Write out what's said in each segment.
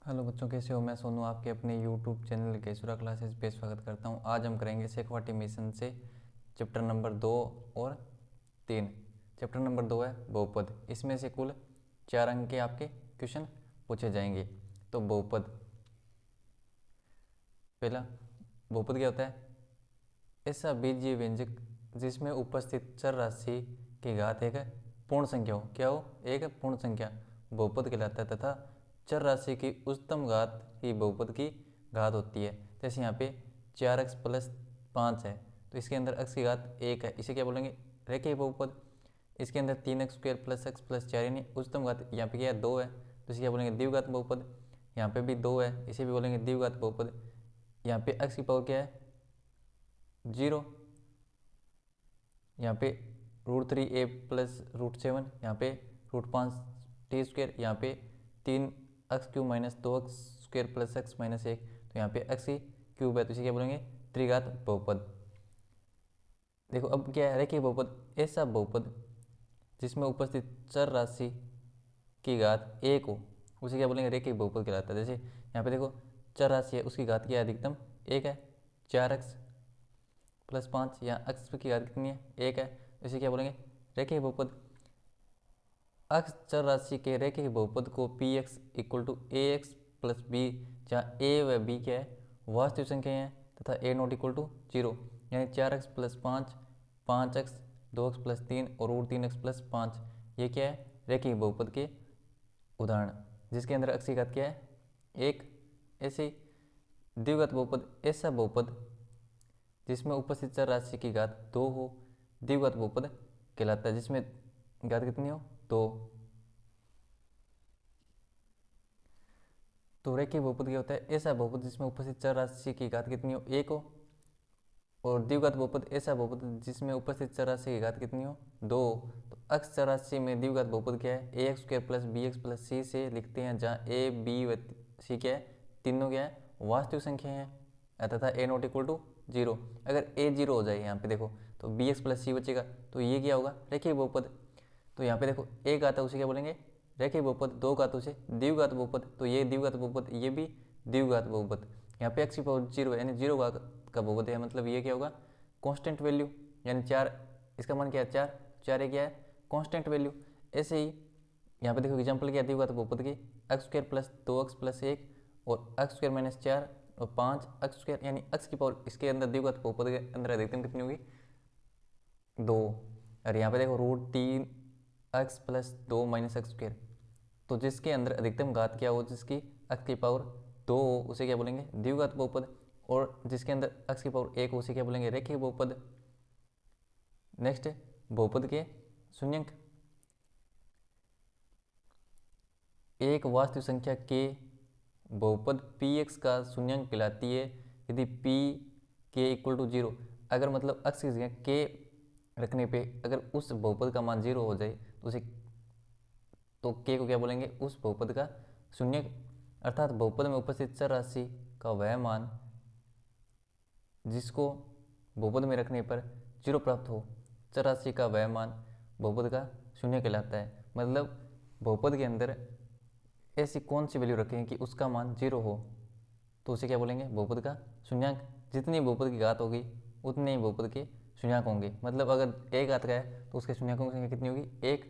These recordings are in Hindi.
हेलो बच्चों, कैसे हो। मैं सोनू आपके अपने यूट्यूब चैनल केसुरा क्लासेस पे स्वागत करता हूं। आज हम करेंगे शेखवाटी मिशन से चैप्टर नंबर 2 और 3। चैप्टर नंबर 2 है बहुपद। इसमें से कुल 4 अंक के आपके क्वेश्चन पूछे जाएंगे। तो बहुपद, पहला बहुपद क्या होता है? ऐसा बीजीय व्यंजक जिसमें उपस्थित चर राशि की घात एक पूर्ण संख्या हो। क्या हो? एक पूर्ण संख्या बहुपद कहलाता है। तथा चर राशि की उच्चतम घात ही बहुपद की घात होती है। जैसे यहाँ पे 4x प्लस 5 है, तो इसके अंदर x की घात 1 है, इसे क्या बोलेंगे? रेखीय बहुपद। इसके अंदर 3x square plus x plus 4 यानी उच्चतम घात यहाँ पे क्या है? 2 है, तो इसे क्या बोलेंगे? द्विघात बहुपद। यहाँ पे भी 2 है, इसे भी बोलेंगे द्विघात बहुपद। यहाँ पे x की पावर क्या है? 0। यहाँ पे √3a प्लस √7, यहाँ पे √5t स्क्वायर, यहाँ पे 3x³ minus 2x square plus x minus 1, तो यहाँ पे x की क्यूब है, तो इसे क्या बोलेंगे? त्रिघात बहुपद। देखो अब क्या है? रेखीय बहुपद ऐसा बहुपद जिसमें उपस्थित चर राशि की घात 1 हो, उसे क्या बोलेंगे? रेखीय बहुपद कहलाता है। जैसे यहाँ पे देखो चर राशि है, उसकी घात क्या है? अधिकतम 1 है। 4x प्लस 5, यहाँ x की घात कितनी है? 1 है, इसे क्या बोलेंगे? रेखीय बहुपद। x चर राशि के रेखीय बहुपद को px equal to ax plus b, जहाँ a व b क्या है? वास्तविक संख्या है, तथा a नॉट इक्वल टू 0, यानी 4x plus 5, 5x, 2x plus 3 और √3x प्लस 5, ये क्या है? रेखीय बहुपद के उदाहरण, जिसके अंदर x की घात क्या है? 1। ऐसे द्विघात बहुपद ऐसा बहुपद जिसमें उपस्थित चर राशि की घात 2 हो, द्विघात बहुपद कहलाता है। जिसमें घात कितनी हो? 2। तो रेखीय बहुपद क्या होता है? ऐसा बहुपद जिसमें उपस्थित चर राशि की घात कितनी हो? 1 हो। और द्विघात बहुपद ऐसा बहुपद जिसमें उपस्थित चर राशि की घात कितनी हो? 2। तो x चर राशि में द्विघात बहुपद क्या है? ax square plus bx plus c से लिखते हैं, जहाँ a b व c क्या है? तीनों क्या है? वास्तविक संख्या है, तथा a नॉट इक्वल टू 0। अगर a 0 हो जाए यहाँ पे देखो, तो bx प्लस c बचेगा, तो ये क्या होगा? रेखीय बहुपद। तो यहाँ पे देखो एक आता है, उसे क्या बोलेंगे? रेखीय बहुपद। 2 का उसे द्विघात बहुपद, तो ये द्विघात बहुपद, ये भी द्विघात बहुपद। यहाँ पे x की पावर 0 यानी 0 का बहुपद है, मतलब ये क्या होगा? कांस्टेंट वैल्यू, यानी 4, इसका मान क्या है? 4, 4 ये क्या है? Constant value. ऐसे ही यहाँ पे देखो एग्जांपल क्या दी हुआ था बहुपद की? X square plus 2x plus 1 और एक्स स्क्वायर माइनस 4 और 5 एक्स स्क्वायर, यानी x की पावर इसके अंदर दी हुआ था बहुपद के अंदर अधिकतम कितनी होगी? 2। और यहाँ पे देखो √3x plus 2 minus x square, तो जिसके अंदर अधिकतम घात क्या हो? जिसकी x की पावर 2 हो, उसे क्या बोलेंगे? द्विघात बहुपद। और जिसके अंदर x की पावर 1 हो, उसे क्या बोलेंगे? रेखीय बहुपद। नेक्स्ट बहुपद के शून्यंक। एक वास्तविक संख्या के बहुपद px का शून्यंक कहलाती है यदि p k इक्वल टू 0। अगर मतलब x की जगह k रखने पे अगर उस बहुपद का मान 0 हो जाए, तो उसे k को क्या बोलेंगे? उस बहुपद का शून्यक। अर्थात बहुपद में उपस्थित चर राशि का वह मान जिसको बहुपद में रखने पर 0 प्राप्त हो, चर राशि का वह मान बहुपद का शून्य कहलाता है। मतलब बहुपद के अंदर ऐसी कौन सी वैल्यू रखें कि उसका मान 0 हो, तो उसे क्या बोलेंगे? बहुपद का शून्यंक। जितनी बहुपद की घात होगी उतने ही बहुपद के शून्यंक होंगे। मतलब अगर एक घात का है तो उसके शून्यंकों की संख्या कितनी होगी? 1।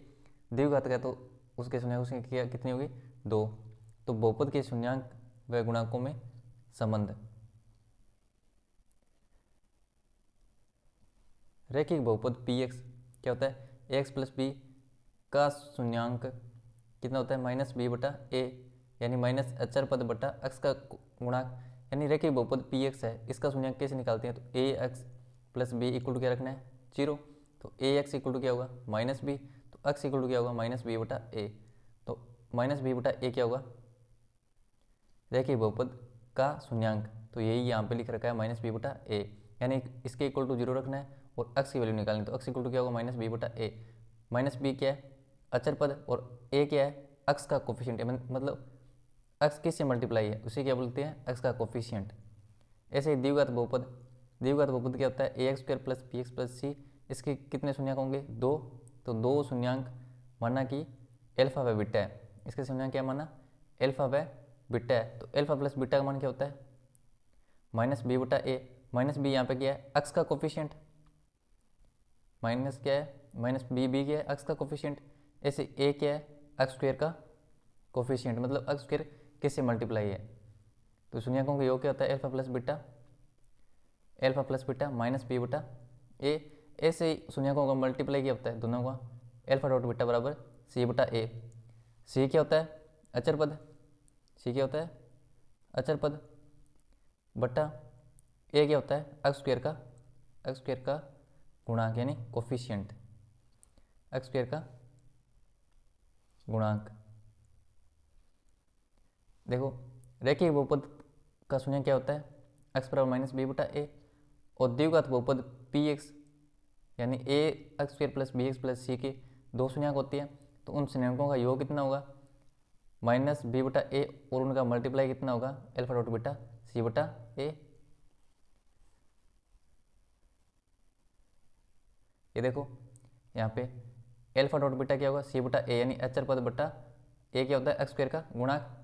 द्विघात का है तो उसके शून्यंकों की संख्या कितनी होगी? 2। तो बहुपद के शून्यंक व गुणांकों में संबंध। रैखिक बहुपद px क्या होता है? ax प्लस बी का शून्यंक कितना होता है? माइनस बी बटा ए, यानी माइनस अचर पद बटा x का गुणांक। यानी रैखिक बहुपद px है, इसका शून्यंक कैसे निकालते हैं? तो ax plus b equal to क्या रखना है? 0। तो ax इक्वल टू क्या होगा? Minus b. तो x इक्वल टू क्या होगा? माइनस बी बटा ए। तो माइनस बी बटा ए क्या होगा? रैखिक बहुपद का शून्यंक। तो यही यहाँ पे लिख रखा है माइनस बी बटा ए, यानी इसके इक्वल टू 0 रखना है और x की वैल्यू निकालनी। तो x इक्वल टू क्या होगा? माइनस बी बटा ए। माइनस बी क्या है? अचर पद, और ए क्या है? x का कोफिशिएंट है, मतलब x किससे मल्टीप्लाई है उसे क्या बोलते हैं? x का कोफिशिएंट। ऐसे ही द्विघात बहुपद। द्विघात बहुपद क्या होता है? A x square plus b x plus c, इसके कितने शून्यंक होंगे? 2। तो 2 शून्यंक माना कि एल्फा व बीटा है। इसके शून्यंक क्या माना? एल्फा व बीटा है, तो अल्फा प्लस बीटा का मान क्या होता है? माइनस बी बटा ए। माइनस बी यहाँ पे क्या है? अक्स का कोफिशिएंट। माइनस क्या है? माइनस बी क्या है? अक्स का कोफिशिएंट। ऐसे ए क्या है? अक्स स्क्वायर का कोफिशिएंट, मतलब अक्स स्क्वायर किससे मल्टीप्लाई है? तो शून्यकों का योग क्या होता है? Alpha plus beta. Alpha plus beta minus b बटा ए। ऐसे ही शून्यकों का मल्टीप्लाई क्या होता है दोनों का? अल्फा डॉट बीटा बराबर सी बटा ए। सी क्या होता है? अचर पद। सी क्या होता है? अचर पद। बटा ए क्या होता है? अक्स स्क्वायर का गुणांक यानी कोफिशिएंट। अक्स स्क्वायर का गुणांक। देखो रेखीय बहुपद का शून्य क्या होता है? एक्स बराबर माइनस बी बटा ए। और द्विघात बहुपद पी एक्स यानी a x square plus b x plus c के दो शून्यक होती है, तो उन शून्यकों का योग कितना होगा? माइनस बी बटा ए, और उनका मल्टीप्लाई कितना होगा? अल्फा डॉट बीटा सी बटा ए। ये देखो यहाँ पे अल्फा डॉट बीटा क्या होगा? सी बटा ए यानी अचर पद बटा ए क्या होता है? एक्स स्क्वायर का गुणांक।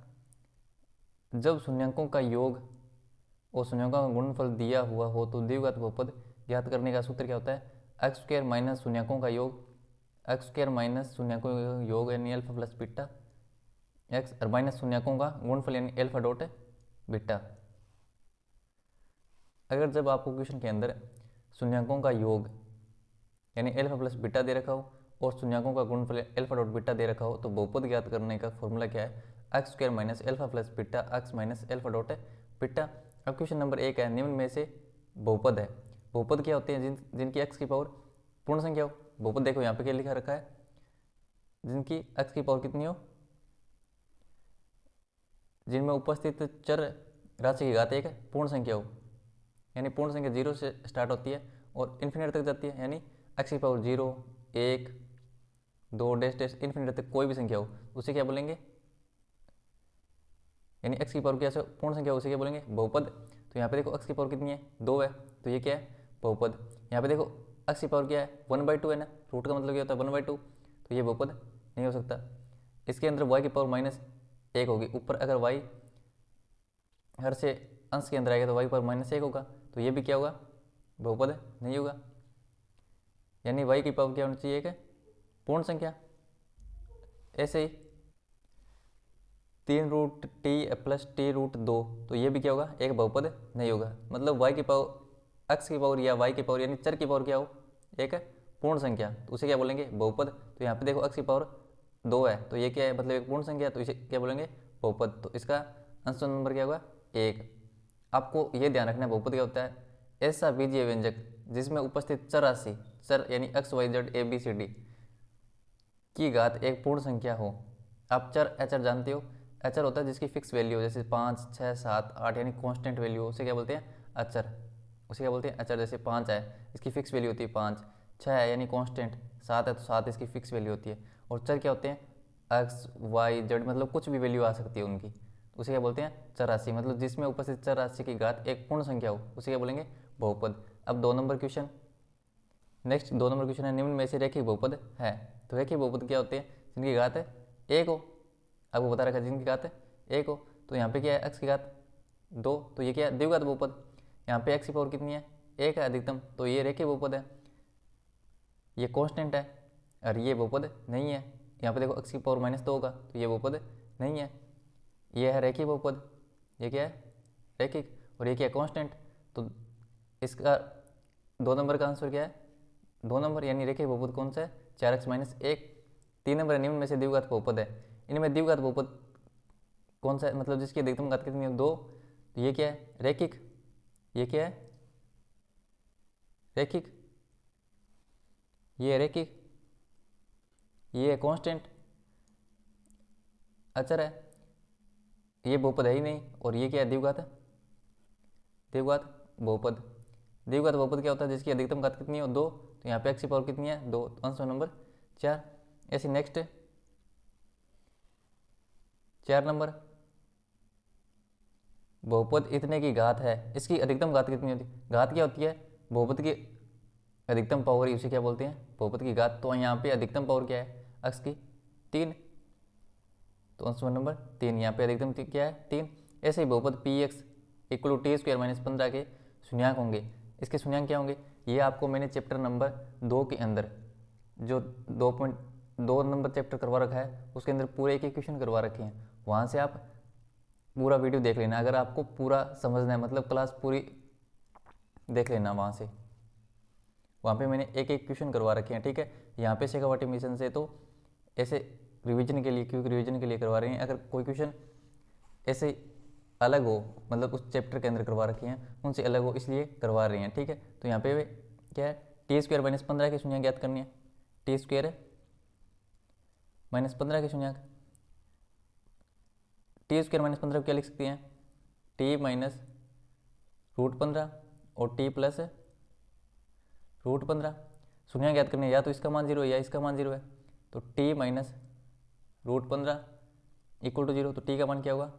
जब शून्यकों का योग और शून्यकों का गुणनफल दिया हुआ हो तो द्विघात बहुपद ज्ञात करने का सूत्र क्या होता है? एक्स स्क्वायर माइनस शून्यकों का योग, एक्स स्क्वायर माइनस शून्यकों का योग यानी अल्फा प्लस बीटा एक्स, और माइनस शून्यकों का गुणनफल यानी अल्फा डॉट बीटा। अगर जब आपको क्वेश्चन के अंदर शून्यकों का योग यानी अल्फा प्लस बीटा दे रखा हो और शून्यकों का गुणनफल अल्फा डॉट बीटा दे रखा हो, तो बहुपद ज्ञात करने का फॉर्मूला क्या है? X square minus alpha plus beta x minus alpha dot beta. अब क्वेश्चन नंबर 1 है, निम्न में से बहुपद है। बहुपद क्या होते हैं? जिनकी एक्स की पावर पूर्ण संख्या हो। बहुपद देखो यहाँ पे क्या लिखा रखा है? जिनकी एक्स की पावर कितनी हो, जिनमें उपस्थित चर राशि की घात एक पूर्ण संख्या हो, यानी पूर्ण संख्या 0 से स्टार्ट होती है और इन्फिनिटी तक जाती है, यानी एक्स की पावर 0 1 2 डैश डैश इन्फिनिटी तक कोई भी संख्या हो, उसे क्या बोलेंगे? यानी एक्स की पावर क्या से पूर्ण संख्या उसे क्या बोलेंगे? बहुपद। तो यहाँ पे देखो एक्स की पावर कितनी है? 2 है, तो ये क्या है? बहुपद। यहाँ पे देखो एक्स की पावर क्या है? 1/2 है ना, रूट का मतलब क्या होता है? 1/2, तो ये बहुपद नहीं हो सकता। इसके अंदर वाई की पावर -1 होगी, ऊपर अगर वाई हर से अंश के अंदर आएगा तो वाई की पावर -1 होगा, तो ये भी क्या होगा? बहुपद नहीं होगा। यानी वाई की पावर क्या होनी चाहिए? एक पूर्ण संख्या। ऐसे ही 3√t प्लस t√2, तो ये भी क्या होगा? एक बहुपद नहीं होगा। मतलब वाई की पावर एक्स की पावर या वाई की पावर यानी चर की पावर क्या हो? एक पूर्ण संख्या, तो उसे क्या बोलेंगे? बहुपद। तो यहाँ पे देखो एक्स की पावर 2 है, तो ये क्या है? मतलब एक पूर्ण संख्या, तो इसे क्या बोलेंगे? बहुपद। तो इसका आंसर नंबर क्या होगा? 1। आपको ये ध्यान रखना है बहुपद क्या होता है? ऐसा बीजीय व्यंजक जिसमें उपस्थित चर राशि, चर यानी x y z a b c d की घात एक पूर्ण संख्या हो। आप चर एचर जानते हो? एचर होता है जिसकी फिक्स वैल्यू हो, जैसे 5 6 7 8 यानी कांस्टेंट वैल्यू हो, उसे क्या बोलते हैं? अचर। उसे क्या बोलते हैं? अचर। जैसे 5 है, इसकी फिक्स वैल्यू होती है 5, 6 है यानी कांस्टेंट, 7 है तो 7 इसकी फिक्स वैल्यू होती है। और चर क्या होते हैं? एक्स वाई जेड, मतलब कुछ भी वैल्यू आ सकती है उनकी, उसे क्या बोलते हैं? चर राशि। मतलब जिसमें उपस्थित चर राशि की घात एक पूर्ण संख्या हो, उसे क्या बोलेंगे? बहुपद। अब 2 number question, next 2 number question है, निम्न में से रेखिक बहुपद है। तो रेखिक बहुपद क्या होते हैं? जिनकी घात है 1 हो। आपको बता रखा है जिनकी घात है 1 हो। तो यहाँ पे क्या है? एक्स की घात 2, तो ये क्या है? द्विघात बहुपद। यहाँ पे एक्स की पावर कितनी है? 1 है अधिकतम, तो ये रेखीय बहुपद है, ये कांस्टेंट है, और ये बहुपद नहीं है। यहाँ पे देखो एक्स की पावर -2 होगा, तो ये बहुपद नहीं है। ये है रेखीय बहुपद, ये क्या है? रेखिक। और ये क्या है? कांस्टेंट। तो इसका 2 नंबर का आंसर क्या है? 2 नंबर, यानी रेखीय बहुपद कौन सा है? 4x - 1। 3 नंबर निम्न में से द्विघात बहुपद है। इनमें द्विघात बहुपद कौन सा है? मतलब जिसकी अधिकतम घात कितनी है? 2। तो ये क्या है? रैखिक। ये क्या है? रैखिक। ये है रैखिक, ये है कांस्टेंट, अचर है, ये बहुपद है ही नहीं। और ये क्या है? द्विघात है, द्विघात बहुपद। द्विघात बहुपद क्या होता है? जिसकी अधिकतम घात कितनी है? 2। तो यहाँ पे एक्स की पावर कितनी है? 2, तो आंसर नंबर 4। ऐसे नेक्स्ट 4 नंबर, बहुपद इतने की घात है, इसकी अधिकतम घात कितनी होती है? घात क्या होती है? बहुपद की अधिकतम पावर ही, उसे क्या बोलते हैं? बहुपद की घात। तो यहाँ पे अधिकतम पावर क्या है? एक्स की 3। तो आंसर नंबर 3 यहाँ पे अधिकतम क्या है 3। ऐसे ही बहुपद p x equal to t square minus 15 के शून्यांक होंगे। इसके शून्यांक क्या होंगे ये आपको मैंने चैप्टर नंबर 2 के अंदर जो 2.2 नंबर चैप्टर करवा रखा है उसके अंदर पूरे एक क्वेश्चन करवा रखे हैं, वहाँ से आप पूरा वीडियो देख लेना अगर आपको पूरा समझना है, मतलब क्लास पूरी देख लेना वहाँ पे मैंने एक एक क्वेश्चन करवा रखे हैं। ठीक है, यहाँ पे शेखावाटी मिशन से तो ऐसे रिवीजन के लिए, क्योंकि रिवीजन के लिए करवा रहे हैं, अगर कोई क्वेश्चन ऐसे अलग हो मतलब उस चैप्टर के अंदर करवा रखे हैं उनसे अलग हो इसलिए करवा रहे हैं। ठीक है, तो यहाँ पे क्या है टी स्क्वायर माइनस 15 के शून्यांक ज्ञात करनी है। टी स्क्वायर माइनस 15 के शून्यांक, टी स्क्वायर माइनस 15 क्या लिख सकते हैं टी माइनस √15 और टी प्लस √15। शून्यांक ज्ञात करने या तो इसका मान 0 है या इसका मान 0 है, तो टी माइनस √15 इक्वल टू 0, तो टी का मान क्या होगा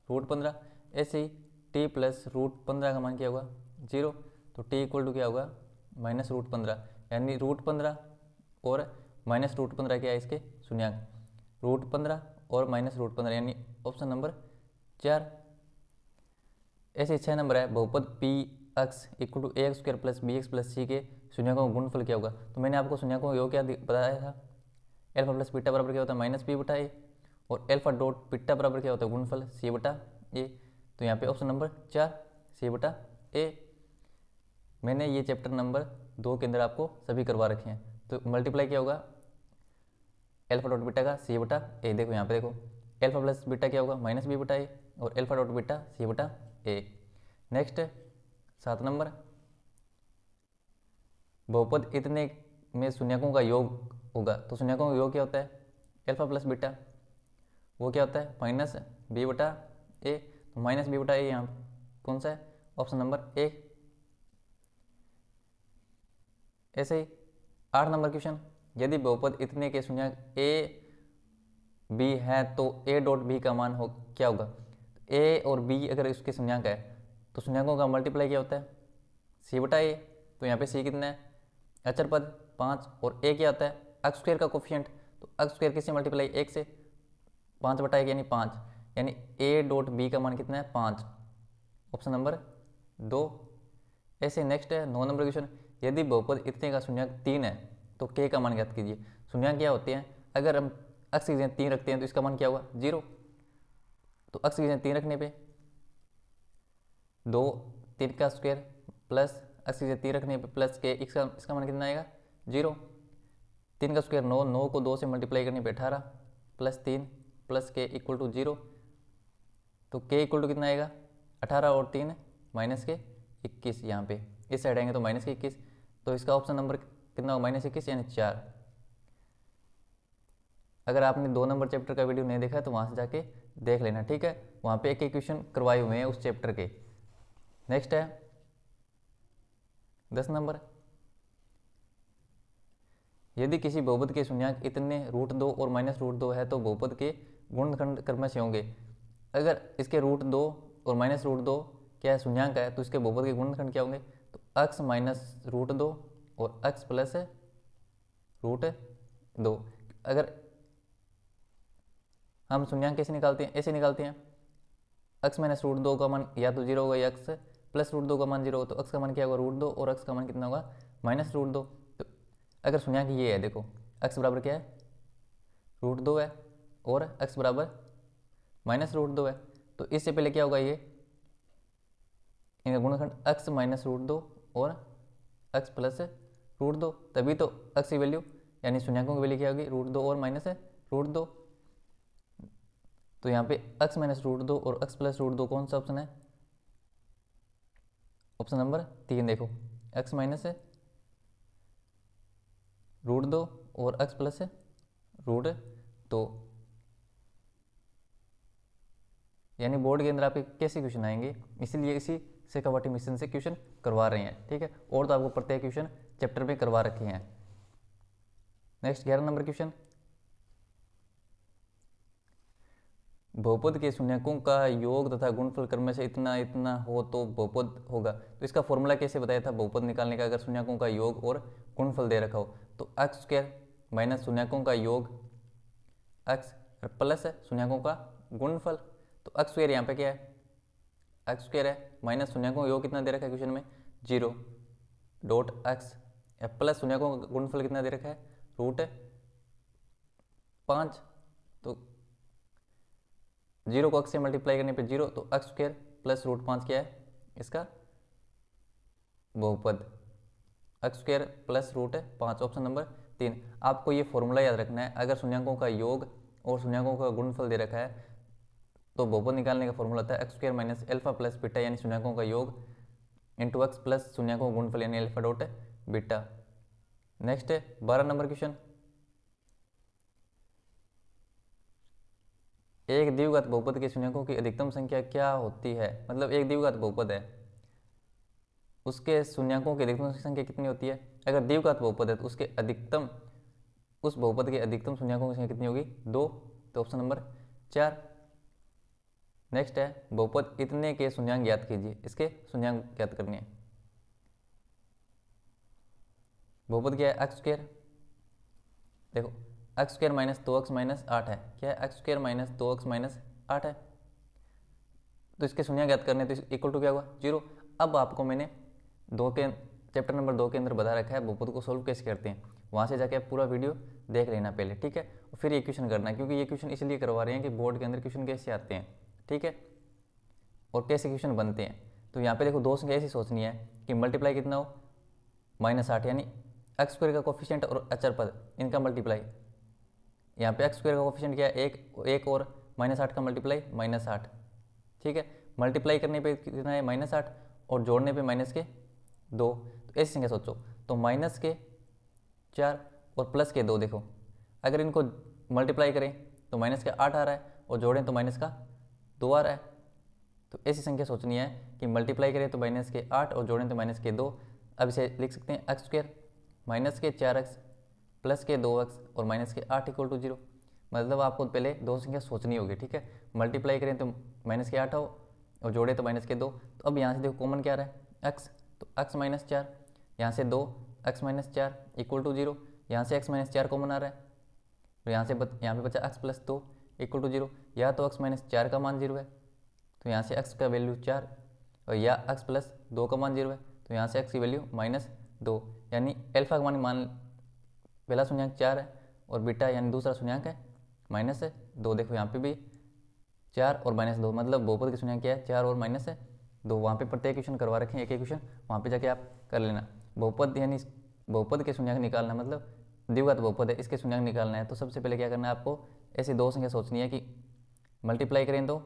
√15। ऐसे ही टी प्लस √15 का मान क्या होगा 0, तो टी इक्वल टू क्या होगा माइनस √15, यानी √15 और माइनस √15 क्या है इसके शून्यांक, √15 और माइनस √15 यानी ऑप्शन नंबर 4। ऐसे 6 नंबर है बहुपद p x equal to a x square plus b x plus c के शून्याकों का गुणनफल क्या होगा। तो मैंने आपको शून्याकों का योग क्या बताया था, एल्फा प्लस बीटा बराबर क्या होता है माइनस बी बटा ए, और एल्फा डॉट बीटा बराबर क्या होता है गुणनफल सी बटा ए। तो यहाँ पे ऑप्शन नंबर 4 सी बटा ए। मैंने ये चैप्टर नंबर 2 के अंदर आपको सभी करवा रखे हैं। तो मल्टीप्लाई क्या होगा एल्फा डॉट बीटा का सी बटा ए, देखो यहाँ पे देखो एल्फा प्लस बीटा क्या होगा माइनस बी बटा ए और एल्फा डॉट बीटा सी बटा ए। नेक्स्ट 7 नंबर बहुपद इतने में शून्यकों का योग होगा। तो शून्यकों का योग क्या होता है एल्फा प्लस बीटा, वो क्या होता है माइनस बी बटा ए, तो माइनस बी बटा ए यहाँ कौन सा है ऑप्शन नंबर 1। ऐसे ही 8 नंबर क्वेश्चन, यदि बहुपद इतने के शून्यक ए बी है तो ए डॉट बी का मान हो क्या होगा। ए और बी अगर इसके शून्यक है तो शून्यकों का मल्टीप्लाई क्या होता है सी बटा ए। तो यहाँ पे सी कितना है अचर पद 5 और ए क्या होता है एक्स स्क्वायर का कोफिशिएंट, तो एक्स स्क्वायर किससे मल्टीप्लाई 1 से, 5 बटा 1 यानी 5, यानी ए डॉट बी का मान कितना है 5, ऑप्शन नंबर 2। ऐसे नेक्स्ट है 9 नंबर क्वेश्चन, यदि बहुपद इतने का शून्यक 3 है तो के का मान ज्ञात कीजिए। शून्यक क्या होते हैं अगर हम अक्स की जगह 3 रखते हैं तो इसका मान क्या होगा 0, तो अक्स की जगह 3 रखने पे 2 3 का स्क्वायर प्लस अक्स की जगह 3 रखने पे प्लस के इसका मान कितना आएगा 0, 3 का स्क्वायर 9, 9 को 2 से मल्टीप्लाई करने पे 18 प्लस 3 प्लस के इक्वल टू 0, तो के इक्वल टू कितना आएगा 18 और 3 माइनस के 21, यहाँ पे इस साइड आएंगे तो माइनस के 21, तो इसका ऑप्शन नंबर कितना होगा माइनस 21 यानी 4। अगर आपने 2 नंबर चैप्टर का वीडियो नहीं देखा तो वहाँ से जाके देख लेना। ठीक है, वहाँ पे एक एक क्वेश्चन करवाए हुए हैं उस चैप्टर के। नेक्स्ट है 10 नंबर, यदि किसी बहुपद के शून्यक इतने √2 और माइनस √2 है तो बहुपद के गुणनखंड क्रमशः होंगे। अगर इसके √2 और माइनस √2 क्या है शून्यक है तो इसके बहुपद के गुणनखंड क्या होंगे, तो x माइनस √2 और x प्लस √2। अगर हम शून्यक कैसे निकालते हैं, ऐसे निकालते हैं x माइनस √2 का मान या तो 0 होगा या x प्लस √2 का मान 0 हो, तो x का मान क्या होगा √2 और x का मान कितना होगा माइनस √2। तो अगर शून्यक ये है देखो x बराबर क्या है √2 है और x बराबर माइनस √2 है, तो इससे पहले क्या होगा ये इनका गुणनखंड x माइनस √2 और x प्लस √2, तभी तो x की वैल्यू यानी शून्यकों की वैल्यू क्या होगी √2 और माइनस √2। तो यहाँ पे x माइनस √2 और x प्लस √2 कौन सा ऑप्शन है ऑप्शन नंबर 3। देखो x माइनस √2 और x प्लस √2, यानी बोर्ड के अंदर आपके कैसे क्वेश्चन आएंगे, इसीलिए इसी शेखावाटी मिशन से क्वेश्चन करवा रहे हैं। ठीक है, और तो आपको प्रत्येक क्वेश्चन चैप्टर में करवा रखे हैं। नेक्स्ट 11 नंबर क्वेश्चन, बहुपद के शून्यकों का योग तथा गुणनफल क्रमशः इतना इतना हो तो बहुपद होगा। तो इसका फॉर्मूला कैसे बताया था बहुपद निकालने का, अगर शून्यकों का योग और गुणनफल दे रखा हो तो x स्क्वायर माइनस शून्यकों का योग x और प्लस है शून्यकों का गुणनफल। तो एक्स स्क्वायर यहाँ पे क्या है, एक्स स्क्वायर है, माइनस शून्यकों का योग कितना दे रखा है क्वेश्चन में 0 डॉट एक्स, प्लस शून्यकों का गुणनफल कितना दे रखा है √5। तो 0 को x से मल्टीप्लाई करने पे 0, तो एक्स स्क्वायर प्लस √5 क्या है इसका बहुपद, x square plus √5, option number 3। आपको ये फॉर्मूला याद रखना है, अगर शून्यकों का योग और शून्यकों का गुणनफल दे रखा है तो बहुपद निकालने का फॉर्मूला होता है x square minus alpha plus beta, यानी शून्यकों का योग इंटू एक्स प्लस शून्यकों का गुणनफल यानी एल्फा डॉट बीटा। नेक्स्ट है 12 नंबर क्वेश्चन, एक द्विघात बहुपद के शून्यकों की अधिकतम संख्या क्या होती है। मतलब एक द्विघात बहुपद है, उसके शून्यकों की अधिकतम संख्या कितनी होती है। अगर द्विघात बहुपद है तो उसके अधिकतम, उस बहुपद के अधिकतम शून्यकों की संख्या कितनी होगी 2, तो ऑप्शन नंबर 4। नेक्स्ट है बहुपद इतने के शून्यक ज्ञात कीजिए, इसके शून्यक ज्ञात करने हैं। बहुपद क्या है एक्स स्क्वायर, देखो x square minus 2x minus 8 है, क्या है x square minus 2x minus 8 है, तो इसके शून्य ज्ञात करने, तो इक्वल टू क्या हुआ 0। अब आपको मैंने चैप्टर नंबर 2 के अंदर बता रखा है बहुपद को सोल्व कैसे करते हैं, वहाँ से जाके आप पूरा वीडियो देख लेना पहले, ठीक है। और फिर ये क्वेश्चन करना है, क्योंकि ये क्वेश्चन इसलिए करवा रहे हैं कि बोर्ड के अंदर क्वेश्चन कैसे आते हैं, ठीक है, और कैसे क्वेश्चन बनते हैं। तो यहाँ पे देखो दो संख्या ऐसी सोचनी है कि मल्टीप्लाई कितना हो -8, यानी एक्स स्क्वायर का कोफिशिएंट और अचर पद इनका मल्टीप्लाई। यहाँ पे एक्स स्क्वायर का कोफिशिएंट क्या है 1 और -8 का मल्टीप्लाई -8, ठीक है। मल्टीप्लाई करने पे कितना है -8 और जोड़ने पे -2, तो ऐसी संख्या सोचो। तो -4 और +2, देखो अगर इनको मल्टीप्लाई करें तो -8 आ रहा है और जोड़ें तो -2 आ रहा है। तो ऐसी संख्या सोचनी है कि मल्टीप्लाई करें तो -8 और जोड़ें तो -2। अब इसे लिख सकते हैं एक्स स्क्वायर -4x +2x और -8 = 0। मतलब आपको पहले दो संख्या सोचनी होगी, ठीक है। मल्टीप्लाई करें तो -8 हो और जोड़े तो -2। तो अब यहाँ से देखो कॉमन क्या आ रहा है x, तो x -4, यहाँ से 2 x -4 = 0, यहाँ से x -4 कॉमन आ रहा है, तो यहाँ पे बचा x + 2 = 0, या तो x -4 का मान 0 है तो यहाँ से x का वैल्यू 4, और या x + 2 का मान 0 है तो यहाँ से x की वैल्यू -2, यानी एल्फा का मान पहला शून्यक 4 है और बीटा यानी दूसरा शून्यक है -2। देखो यहाँ पे भी 4 और -2, मतलब बहुपद की शून्यक क्या है 4 और -2। वहाँ पे प्रत्येक क्वेश्चन करवा रखे हैं, एक एक क्वेश्चन वहाँ पे जाके आप कर लेना। बहुपद यानी बहुपद के शून्यक निकालना, मतलब द्विघात बहुपद है इसके शून्यक निकालना है, तो सबसे पहले क्या करना है आपको, ऐसी दो संख्या सोचनी है कि मल्टीप्लाई करें तो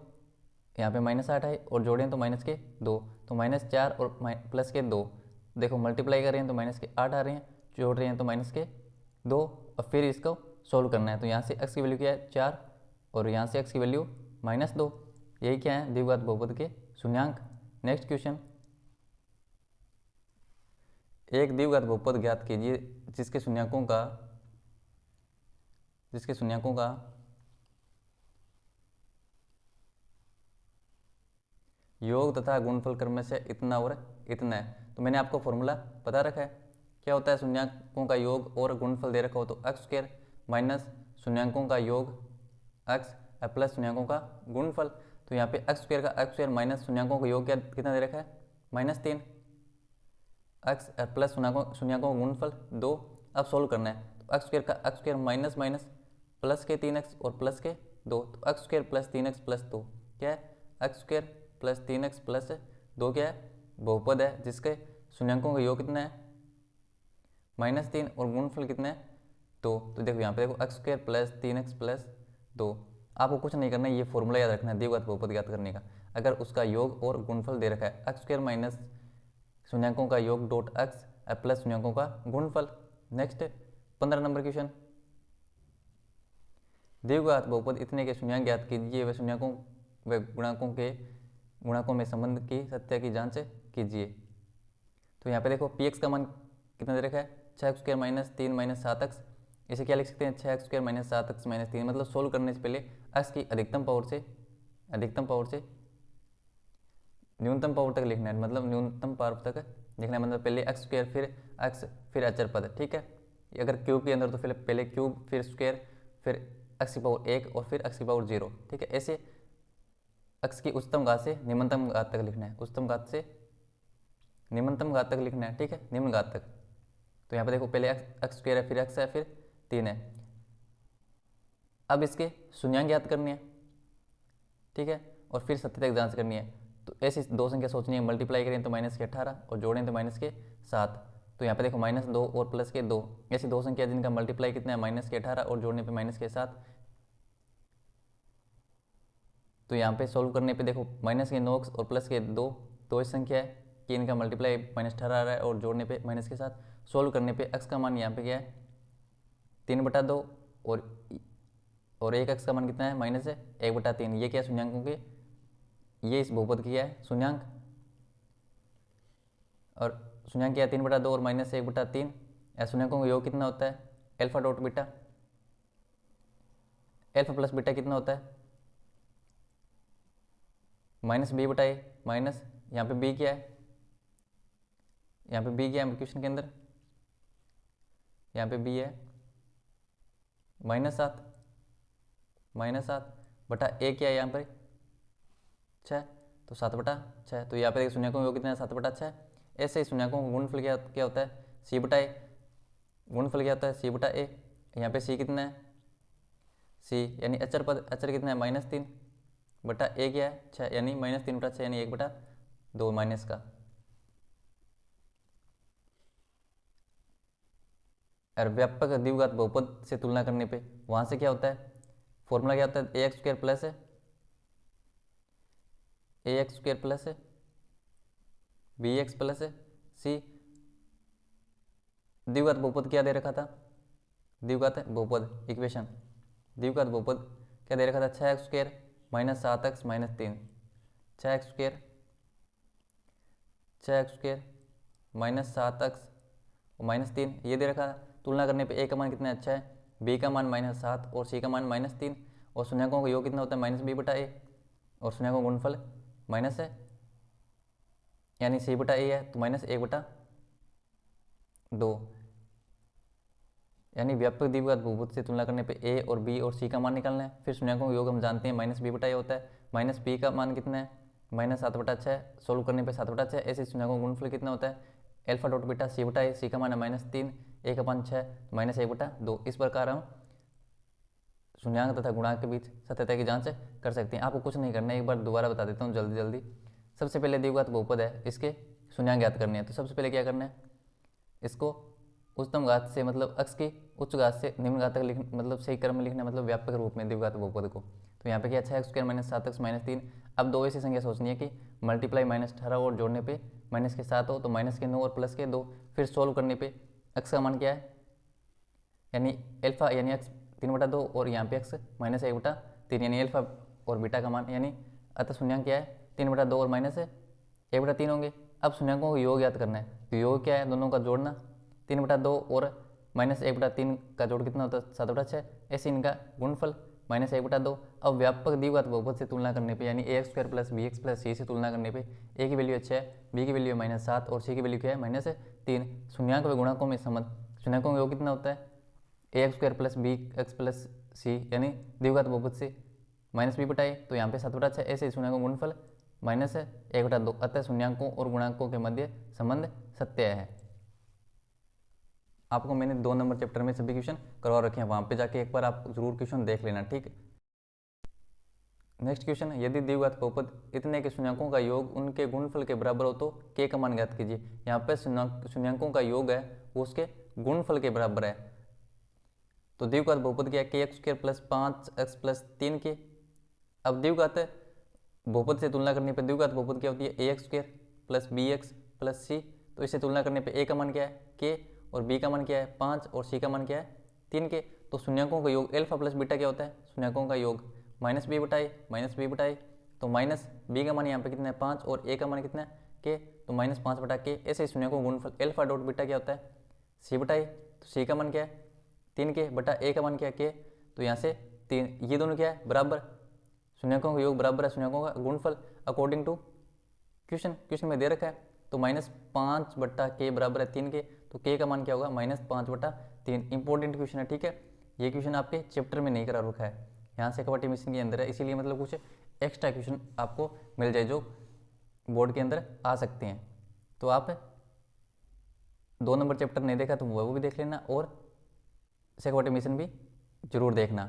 यहाँ पे -8 है और जोड़ें तो -2, तो -4 और +2। देखो मल्टीप्लाई कर रहे हैं तो -8 आ रहे हैं, जोड़ रहे हैं तो -2, और फिर इसको सोल्व करना है। तो यहाँ से x की वैल्यू क्या है 4 और यहाँ से x की वैल्यू -2, यही क्या है द्विघात बहुपद के शून्यक। नेक्स्ट क्वेश्चन, एक द्विघात बहुपद ज्ञात कीजिए जिसके शून्यकों का योग तथा गुणनफल क्रम से इतना और इतना है। तो मैंने आपको फॉर्मूला बता रखा है, क्या होता है शून्यकों का योग और गुणनफल दे रखा हो तो एक्स स्क्वायर माइनस शून्यकों का योग एक्स प्लस शून्यकों का गुणनफल। तो यहाँ पे एक्स स्क्वायर माइनस शून्यकों का योग कितना दे रखा है -3, एक्स प्लस शून्यकों का गुणनफल 2। अब सोल्व करना है तो x square minus minus plus के 3x और प्लस के 2, तो x square plus 3x plus 2 क्या है x square plus 3x plus 2 क्या है बहुपद है जिसके शून्यकों का योग कितना है -3 और गुणनफल कितना है 2। तो देखो यहाँ पे देखो x square plus 3x plus 2। आपको कुछ नहीं करना है, ये फॉर्मूला याद रखना है द्विघात बहुपद ज्ञात करने का। अगर उसका योग और गुणनफल दे रखा है एक्स स्क्वायर माइनस शून्यकों का योग डॉट एक्स प्लस शून्यकों का गुणनफल। नेक्स्ट 15 नंबर क्वेश्चन, द्विघात बहुपद इतने के शून्यक ज्ञात कीजिए व शून्यकों व गुणकों में संबंध की सत्य की जांच कीजिए। तो यहाँ पे देखो px का मान कितना दे रखा है 6x square minus 3 minus 7x, इसे क्या लिख सकते हैं 6x square minus 7x minus 3। मतलब सोल्व करने से पहले x की अधिकतम पावर से न्यूनतम पावर तक लिखना है, मतलब न्यूनतम पावर तक लिखना है, मतलब पहले एक्स स्क्वायर फिर एक्स फिर अचर पद, ठीक है। अगर क्यूब के अंदर तो फिर पहले क्यूब फिर स्क्वायर फिर x की पावर 1 और फिर x की पावर 0। ठीक है, ऐसे x की उच्चतम घात से निम्नतम घात तक लिखना है, उच्चतम घात से निम्नतम घात तक लिखना है। ठीक है, निम्न घात तक। तो यहाँ पे देखो पहले x स्क्वायर है, फिर x है, फिर 3 है। अब इसके शून्यांक ज्ञात करनी है। ठीक है, और फिर सत्य तक जांच करनी है। तो ऐसी दो संख्या सोचनी है, मल्टीप्लाई करें तो -18 और जोड़ें तो -7। तो यहाँ पे देखो -2 और +2, ऐसी दो संख्या जिनका मल्टीप्लाई कितना है -18 और जोड़ने पे -7। तो यहाँ पे सोल्व करने पे देखो -9 और +2 दो इस संख्या है कि इनका मल्टीप्लाई -18 आ रहा है और जोड़ने पे -7। सोल्व करने पे x का मान यहाँ पे क्या है 3/2 और एक x का मान कितना है -1/3। ये क्या है शून्यांकों के, ये इस बहुपद की है शून्यांक, और शून्यांक क्या है 3/2 और -1/3। शून्यांकों का योग कितना होता है alpha dot beta, alpha plus beta कितना होता है -b/a माइनस, यहाँ पे b क्या है, यहाँ पे b क्या है क्वेश्चन के अंदर, यहाँ पे b है -7 बटा a क्या है यहाँ पर 6, तो 7/6। तो यहाँ पे शून्यांकों का योग कितना है 7/6। ऐसे ही शून्यांकों का गुणनफल क्या होता है c/a, गुणनफल क्या होता है c/a। यहाँ पे c कितना है c यानी अचर पद, अचर कितना है -3 बटा a क्या है 6 यानी -3/6 यानी 1/2 माइनस का। और व्यापक द्विघात बहुपद से तुलना करने पे वहाँ से क्या होता है, फॉर्मूला क्या होता है ax² प्लस है ax² प्लस है bx प्लस है c। द्विघात बहुपद क्या दे रखा था, द्विघात बहुपद इक्वेशन, द्विघात बहुपद क्या दे रखा था 6x² -7x -3, 6x² -7x -3 ये दे रखा था। तुलना करने पे a का मान कितना अच्छा है, b का मान -7 और c का मान -3, और शून्यांकों का योग कितना होता है -b/a, और शून्यांकों का गुणनफल माइनस है यानी c/a है तो -1/2। यानी व्यापक द्विघात बहुपद से तुलना करने पे a और b और c का मान निकालना है। फिर शून्यांकों का योग हम जानते हैं -b/a होता है, -b का मान कितना है -7/6, सोल्व करने पे 7/6। ऐसे शून्यांकों का गुणनफल कितना होता है alpha dot beta c/a, c का मान है -3, a का मान 6 -1/2। इस प्रकार हम शून्यांक तथा गुणांक के बीच सत्यता की जांच कर सकते हैं। आपको कुछ नहीं करना है, एक बार दोबारा बता देता हूँ जल्दी जल्दी। सबसे पहले द्विघात बहुपद है, इसके शून्यांक ज्ञात करने हैं। तो सबसे पहले क्या करना है, इसको उच्चतम घात से मतलब x की उच्च घात से निम्न घात तक लिख, मतलब सही क्रम में लिखना, मतलब व्यापक रूप में द्विघात बहुपद को। तो यहाँ पे क्या 6x² -7x -3। अब दो ऐसी संख्या सोचनी है कि मल्टीप्लाई -18 और जोड़ने पे -7 हो, तो -9 और +2। फिर सोल्व करने पे x का मान क्या है यानी अल्फा यानी x 3/2 और यहाँ पे x -1/3 यानी अल्फा और बीटा का मान, यानी अतः शून्यांक क्या है 3/2 और -1/3 होंगे। अब शून्यांकों का योग याद करना है, तो योग क्या है दोनों का जोड़ना, 3/2 और -1/3 का जोड़ कितना होता है 7/6। ऐसे इनका गुणनफल -1/2। अब व्यापक द्विघात बहुपद से तुलना करने पे यानी ax² + bx + c से तुलना करने पे a की वैल्यू है 6, b की वैल्यू है -7 और c की वैल्यू क्या है -3। शून्यांक व गुणांकों में संबंध, शून्यांकों का योग कितना होता है ax² + bx + c यानी द्विघात बहुपद से -b/a, तो यहाँ पे 7/6। ऐसे शून्यांकों गुणनफल -1/2। अतः शून्यांकों और गुणांकों के मध्य संबंध सत्य है। आपको मैंने 2 नंबर चैप्टर में सभी क्वेश्चन करवा रखे हैं, वहाँ पे जाके एक बार आप जरूर क्वेश्चन देख लेना। ठीक है, नेक्स्ट क्वेश्चन, यदि द्विघात बहुपद इतने के शून्यांकों का योग उनके गुणनफल के बराबर हो तो k का मान ज्ञात कीजिए। यहाँ पे शून्यांकों का योग है वो उसके गुणनफल के बराबर है। तो द्विघात बहुपद क्या है kx² + 5x + 3k। अब द्विघात बहुपद से तुलना करने पर द्विघात बहुपद क्या होती है ax² + bx + c। तो इसे तुलना करने पे a का मान क्या है k और b का मान क्या है 5 और c का मान क्या है 3k। तो शून्यांकों का योग अल्फा प्लस बीटा क्या होता है, शून्यांकों का योग -b/a, तो -b का मान यहाँ पे कितना है 5 और a का मान कितना है k, तो -5/k। ऐसे शून्यांकों का गुणनफल अल्फा डॉट बीटा क्या होता है c/a, तो c का मान क्या है 3k बटा a का मान क्या है k, तो यहाँ से 3, ये दोनों क्या है बराबर, शून्यांकों का योग बराबर है शून्यांकों का गुणनफल अकॉर्डिंग टू क्वेश्चन में दे रखा है। तो -5/k बराबर है 3k, तो k का मान क्या होगा -5/3। इंपॉर्टेंट क्वेश्चन है, ठीक है, ये क्वेश्चन आपके चैप्टर में नहीं करा रखा है, यहाँ से कवाटिमिशन के अंदर है, इसीलिए मतलब कुछ एक्स्ट्रा क्वेश्चन आपको मिल जाए जो बोर्ड के अंदर आ सकते हैं। तो आप 2 नंबर चैप्टर नहीं देखा तो वो भी देख लेना और सेक्वाटिमिशन भी जरूर देखना।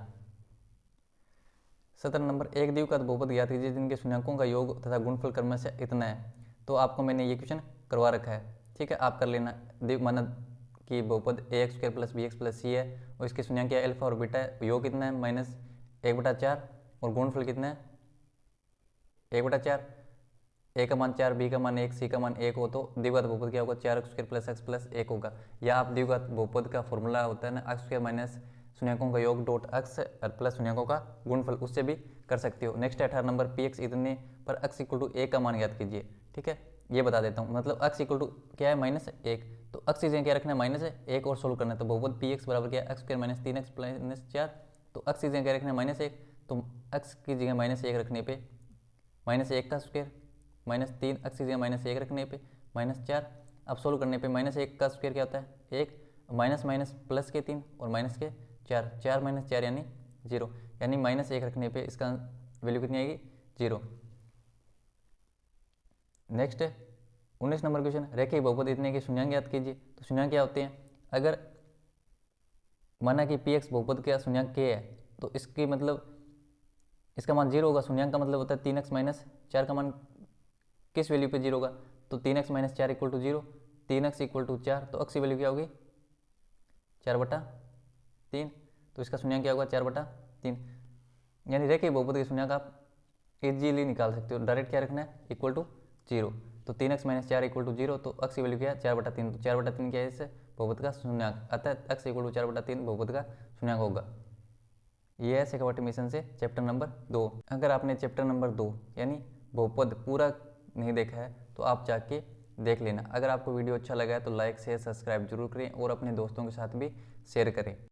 17 नंबर, एक द्विघात बहुपद ज्ञात कीजिए जिनके शून्यकों का योग तथा गुणनफल क्रमशः इतना है। तो आपको मैंने ये क्वेश्चन करवा रखा है, ठीक है, आप कर लेना। माना कि बहुपद ax² + bx + c है और इसके शून्यक क्या है, अल्फा और बीटा है, योग कितना है -1/4 और गुणनफल कितना है 1/4, a का मान 4, b का मान 1, c का मान 1 हो तो द्विघात बहुपद क्या होगा, 4x² + x + 1 होगा। या आप द्विघात बहुपद का फॉर्मूला होता है ना x² - शून्यकों का योग डॉट x प्लस शून्यकों का गुणनफल, उससे भी कर सकते हो। नेक्स्ट 18 नंबर, px इतने पर x = 1 का मान ज्ञात कीजिए, ठीक है, ये बता देता हूँ। मतलब x = क्या है -1, तो x की जगह क्या रखना है -1 और सोल्व करना है। तो बहुपद px बराबर क्या है, x² - 3x + 4, तो x की जगह क्या रखना है -1, तो x की जगह -1 रखने पे -1 का स्क्वायर -3, x की जगह -1 रखने पे -4, अब सोल्व करने पे -1 का स्क्वायर क्या होता है 1, माइनस माइनस प्लस के 3 और माइनस के 4, 4 - 4 यानी 0, यानी -1 रखने पे इसका वैल्यू कितनी आएगी 0। नेक्स्ट 19 नंबर क्वेश्चन, रेखीय बहुपद इतने के शून्याङ्क ज्ञात कीजिए। तो शून्याङ्क क्या होते हैं, अगर माना कि px बहुपद का शून्याङ्क k है तो इसकी मतलब इसका मान 0 होगा। शून्याङ्क का मतलब होता है 3x - 4 का मान किस वैल्यू पे 0 होगा, तो 3x - 4 = 0, 3x = 4, तो x की वैल्यू क्या होगी 4/3, तो इसका शून्याङ्क क्या होगा 4/3। यानी रेखीय बहुपद के शून्याङ्क आप इजीली निकाल सकते हो। डायरेक्ट क्या रखना है =0, तो 3x - 4 = 0, तो x की वैल्यू क्या है 4/3, तो 4/3 क्या है इस बहुपद का शून्याङ्क, अतः x = 4/3 बहुपद का शून्याङ्क होगा। ये है सेक्वाटिमिशन से चैप्टर नंबर 2। अगर आपने चैप्टर नंबर 2 यानी बहुपद पूरा नहीं देखा है तो आप जाके देख लेना। अगर आपको वीडियो अच्छा लगा है तो लाइक शेयर सब्सक्राइब जरूर करें और अपने दोस्तों के साथ भी शेयर करें।